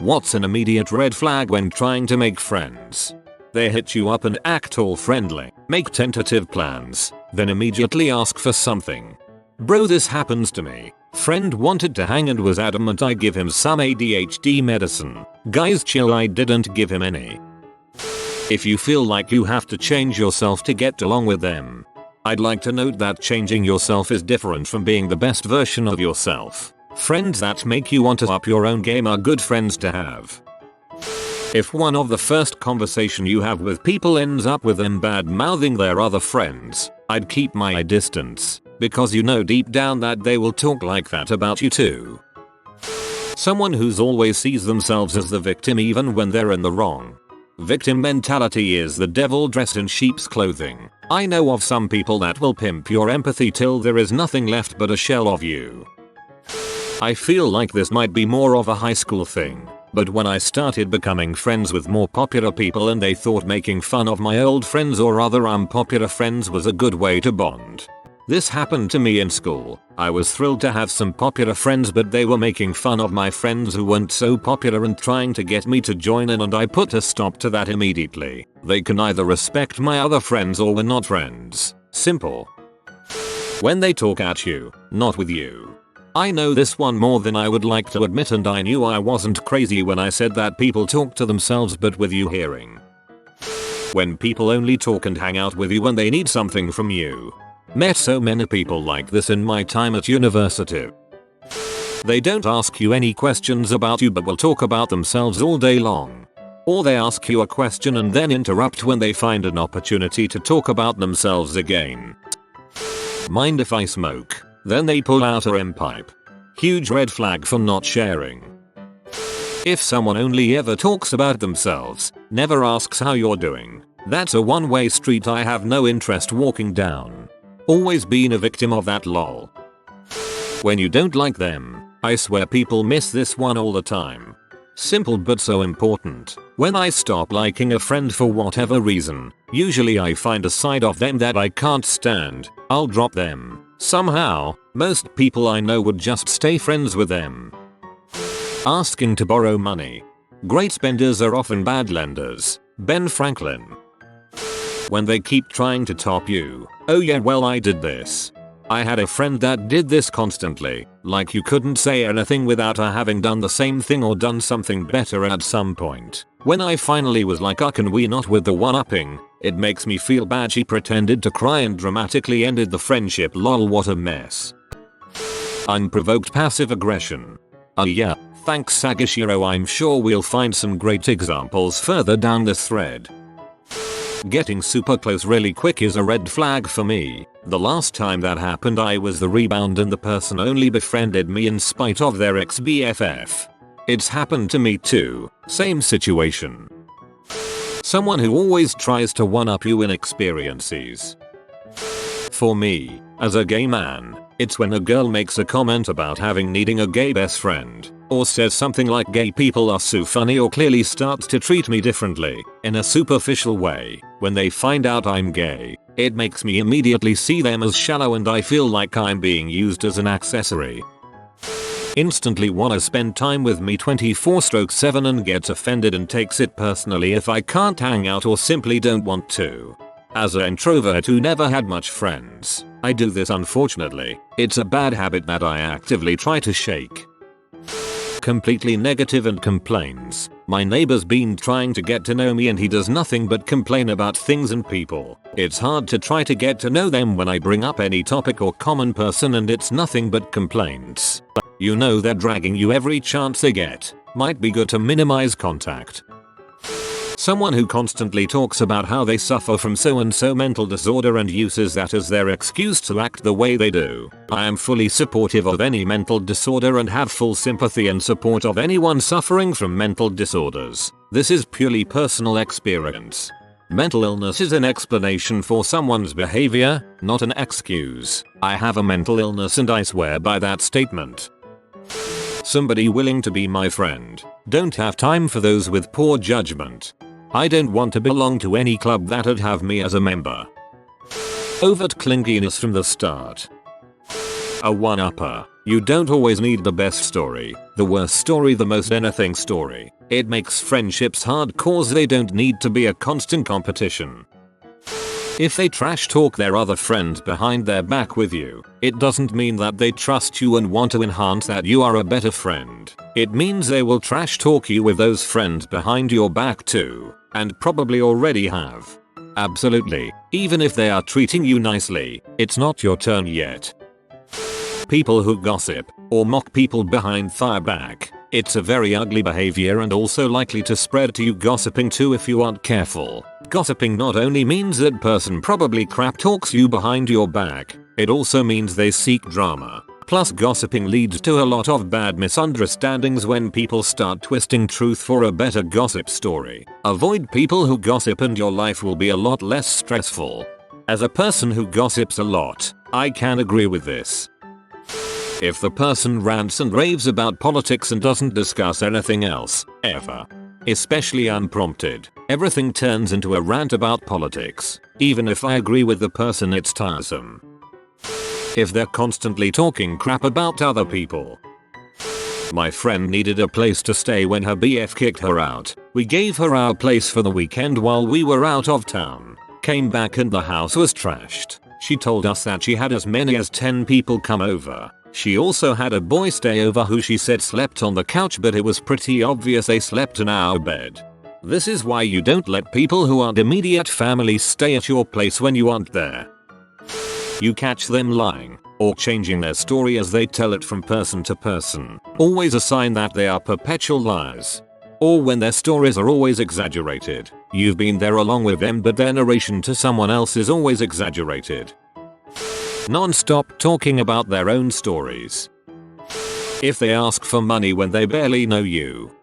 What's an immediate red flag when trying to make friends? They hit you up and act all friendly, make tentative plans, then immediately ask for something. Bro, this happens to me. Friend wanted to hang and was adamant I give him some ADHD medicine. Guys chill, I didn't give him any. If you feel like you have to change yourself to get along with them, I'd like to note that changing yourself is different from being the best version of yourself. Friends that make you want to up your own game are good friends to have. If one of the first conversation you have with people ends up with them bad mouthing their other friends, I'd keep my distance, because you know deep down that they will talk like that about you too. Someone who's always sees themselves as the victim even when they're in the wrong. Victim mentality is the devil dressed in sheep's clothing. I know of some people that will pimp your empathy till there is nothing left but a shell of you. I feel like this might be more of a high school thing, but when I started becoming friends with more popular people and they thought making fun of my old friends or other unpopular friends was a good way to bond. This happened to me in school. I was thrilled to have some popular friends, but they were making fun of my friends who weren't so popular and trying to get me to join in, and I put a stop to that immediately. They can either respect my other friends or we're not friends. Simple. When they talk at you, not with you. I know this one more than I would like to admit, and I knew I wasn't crazy when I said that people talk to themselves but with you hearing. When people only talk and hang out with you when they need something from you. Met so many people like this in my time at university. They don't ask you any questions about you but will talk about themselves all day long. Or they ask you a question and then interrupt when they find an opportunity to talk about themselves again. Mind if I smoke? Then they pull out a REM pipe. Huge red flag for not sharing. If someone only ever talks about themselves, never asks how you're doing, that's a one-way street I have no interest walking down. Always been a victim of that lol. When you don't like them, I swear people miss this one all the time. Simple but so important. When I stop liking a friend for whatever reason, usually I find a side of them that I can't stand, I'll drop them. Somehow, most people I know would just stay friends with them. Asking to borrow money. Great spenders are often bad lenders. Ben Franklin. When they keep trying to top you. Oh yeah, well I did this. I had a friend that did this constantly, like you couldn't say anything without her having done the same thing or done something better at some point. When I finally was like, can we not with the one-upping? It makes me feel bad she pretended to cry and dramatically ended the friendship, lol, what a mess. Unprovoked passive aggression. Yeah, thanks Sagashiro, I'm sure we'll find some great examples further down this thread. Getting super close really quick is a red flag for me. The last time that happened I was the rebound and the person only befriended me in spite of their ex-BFF. It's happened to me too, same situation. Someone who always tries to one-up you in experiences. For me, as a gay man, it's when a girl makes a comment about needing a gay best friend, or says something like gay people are so funny, or clearly starts to treat me differently, in a superficial way. When they find out I'm gay, it makes me immediately see them as shallow and I feel like I'm being used as an accessory. Instantly wanna spend time with me 24/7 and gets offended and takes it personally if I can't hang out or simply don't want to. As an introvert who never had much friends, I do this unfortunately. It's a bad habit that I actively try to shake. Completely negative and complains. My neighbor's been trying to get to know me and he does nothing but complain about things and people. It's hard to try to get to know them when I bring up any topic or common person and it's nothing but complaints. You know they're dragging you every chance they get. Might be good to minimize contact. Someone who constantly talks about how they suffer from so and so mental disorder and uses that as their excuse to act the way they do. I am fully supportive of any mental disorder and have full sympathy and support of anyone suffering from mental disorders. This is purely personal experience. Mental illness is an explanation for someone's behavior, not an excuse. I have a mental illness and I swear by that statement. Somebody willing to be my friend. Don't have time for those with poor judgment. I don't want to belong to any club that'd have me as a member. Overt clinginess from the start. A one-upper. You don't always need the best story, the worst story, the most anything story. It makes friendships hard cause they don't need to be a constant competition. If they trash talk their other friends behind their back with you, it doesn't mean that they trust you and want to enhance that you are a better friend. It means they will trash talk you with those friends behind your back too, and probably already have. Absolutely, even if they are treating you nicely, it's not your turn yet. People who gossip or mock people behind their back. It's a very ugly behavior and also likely to spread to you gossiping too if you aren't careful. Gossiping not only means that person probably crap talks you behind your back, it also means they seek drama. Plus gossiping leads to a lot of bad misunderstandings when people start twisting truth for a better gossip story. Avoid people who gossip and your life will be a lot less stressful. As a person who gossips a lot, I can agree with this. If the person rants and raves about politics and doesn't discuss anything else, ever, especially unprompted, everything turns into a rant about politics. Even if I agree with the person, it's tiresome. If they're constantly talking crap about other people. My friend needed a place to stay when her BF kicked her out. We gave her our place for the weekend while we were out of town. Came back and the house was trashed. She told us that she had as many as 10 people come over. She also had a boy stay over who she said slept on the couch, but it was pretty obvious they slept in our bed. This is why you don't let people who aren't immediate family stay at your place when you aren't there. You catch them lying or changing their story as they tell it from person to person. Always a sign that they are perpetual liars. Or when their stories are always exaggerated. You've been there along with them, but their narration to someone else is always exaggerated. Non-stop talking about their own stories. If they ask for money when they barely know you.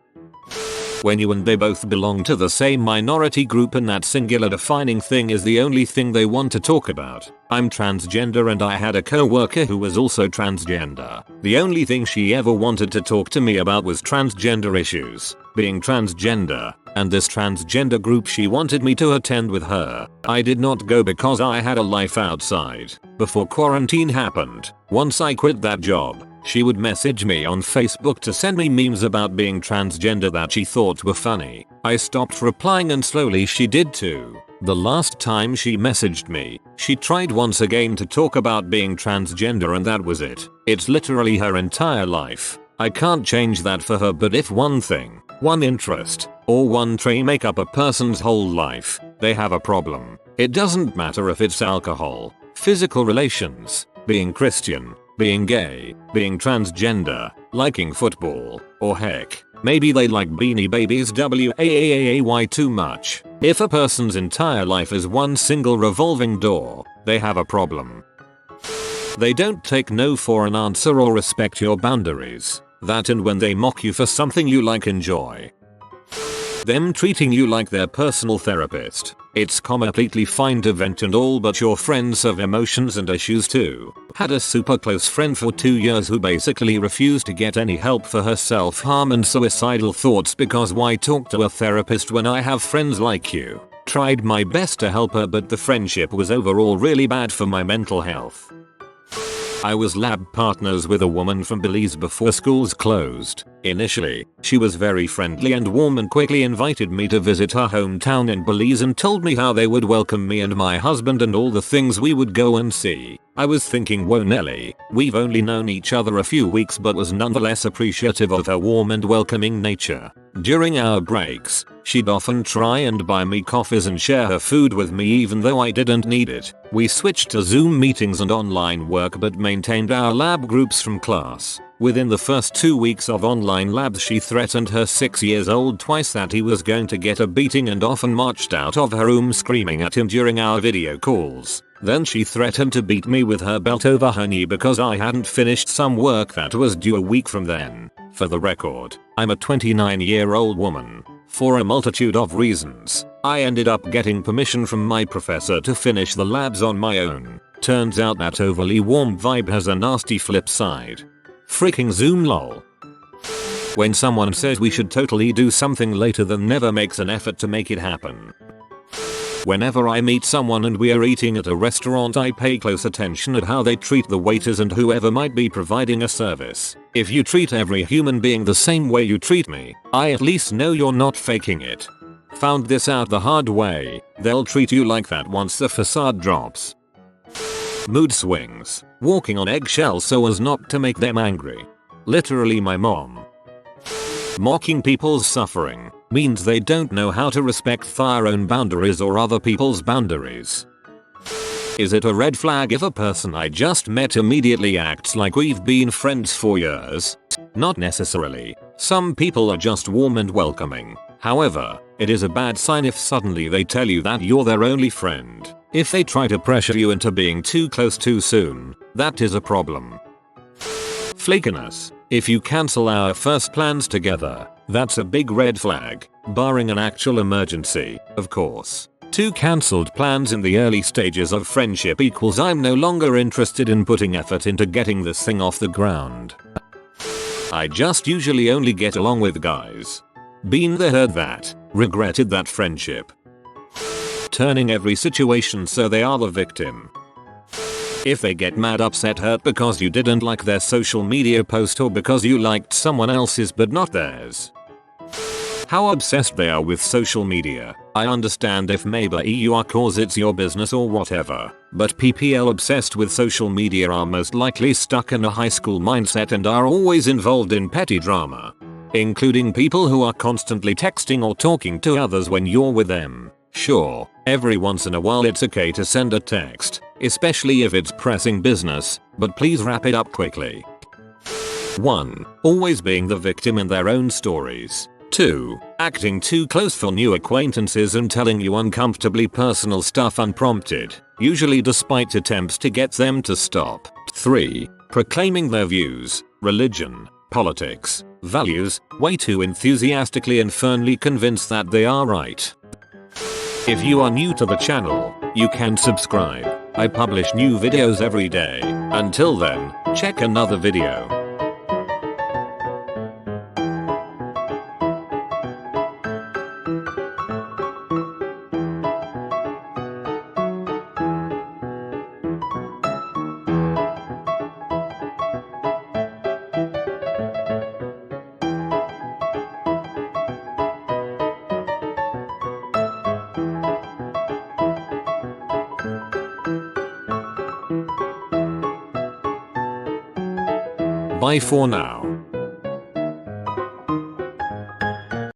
When you and they both belong to the same minority group and that singular defining thing is the only thing they want to talk about. I'm transgender and I had a co-worker who was also transgender. The only thing she ever wanted to talk to me about was transgender issues, being transgender, and this transgender group she wanted me to attend with her. I did not go because I had a life outside. Before quarantine happened, once I quit that job, she would message me on Facebook to send me memes about being transgender that she thought were funny. I stopped replying and slowly she did too. The last time she messaged me, she tried once again to talk about being transgender and that was it. It's literally her entire life. I can't change that for her, but if one thing, one interest, or one trait make up a person's whole life, they have a problem. It doesn't matter if it's alcohol, physical relations, being Christian, being gay, being transgender, liking football, or heck, maybe they like Beanie Babies WAAAAY too much. If a person's entire life is one single revolving door, they have a problem. They don't take no for an answer or respect your boundaries. That and when they mock you for something you like, enjoy them treating you like their personal therapist. It's completely fine to vent and all, but your friends have emotions and issues too. Had a super close friend for 2 years who basically refused to get any help for her self-harm and suicidal thoughts because why talk to a therapist when I have friends like you? Tried my best to help her, but the friendship was overall really bad for my mental health. I was lab partners with a woman from Belize before schools closed. Initially, she was very friendly and warm and quickly invited me to visit her hometown in Belize and told me how they would welcome me and my husband and all the things we would go and see. I was thinking, whoa Nelly, we've only known each other a few weeks, but was nonetheless appreciative of her warm and welcoming nature. During our breaks, she'd often try and buy me coffees and share her food with me even though I didn't need it. We switched to Zoom meetings and online work but maintained our lab groups from class. Within the first 2 weeks of online labs, she threatened her 6-year-old twice that he was going to get a beating and often marched out of her room screaming at him during our video calls. Then she threatened to beat me with her belt over her knee because I hadn't finished some work that was due a week from then. For the record, I'm a 29-year-old woman. For a multitude of reasons, I ended up getting permission from my professor to finish the labs on my own. Turns out that overly warm vibe has a nasty flip side. Freaking Zoom lol. When someone says we should totally do something later then never makes an effort to make it happen. Whenever I meet someone and we are eating at a restaurant, I pay close attention at how they treat the waiters and whoever might be providing a service. If you treat every human being the same way you treat me, I at least know you're not faking it. Found this out the hard way. They'll treat you like that once the facade drops. Mood swings. Walking on eggshells so as not to make them angry. Literally my mom. Mocking people's suffering means they don't know how to respect their own boundaries or other people's boundaries. Is it a red flag if a person I just met immediately acts like we've been friends for years? Not necessarily. Some people are just warm and welcoming. However, it is a bad sign if suddenly they tell you that you're their only friend. If they try to pressure you into being too close too soon, that is a problem. Flakiness. If you cancel our first plans together, that's a big red flag, barring an actual emergency, of course. 2 cancelled plans in the early stages of friendship equals I'm no longer interested in putting effort into getting this thing off the ground. I just usually only get along with guys. Been there, heard that, regretted that friendship. Turning every situation so they are the victim. If they get mad, upset, hurt because you didn't like their social media post or because you liked someone else's but not theirs. How obsessed they are with social media. I understand if maybe you are cause it's your business or whatever, but PPL obsessed with social media are most likely stuck in a high school mindset and are always involved in petty drama. Including people who are constantly texting or talking to others when you're with them. Sure, every once in a while it's okay to send a text, especially if it's pressing business, but please wrap it up quickly. 1. Always being the victim in their own stories. 2. Acting too close for new acquaintances and telling you uncomfortably personal stuff unprompted, usually despite attempts to get them to stop. 3. Proclaiming their views, religion, politics, values, way too enthusiastically and firmly convinced that they are right. If you are new to the channel, you can subscribe. I publish new videos every day. Until then, check another video. Bye for now.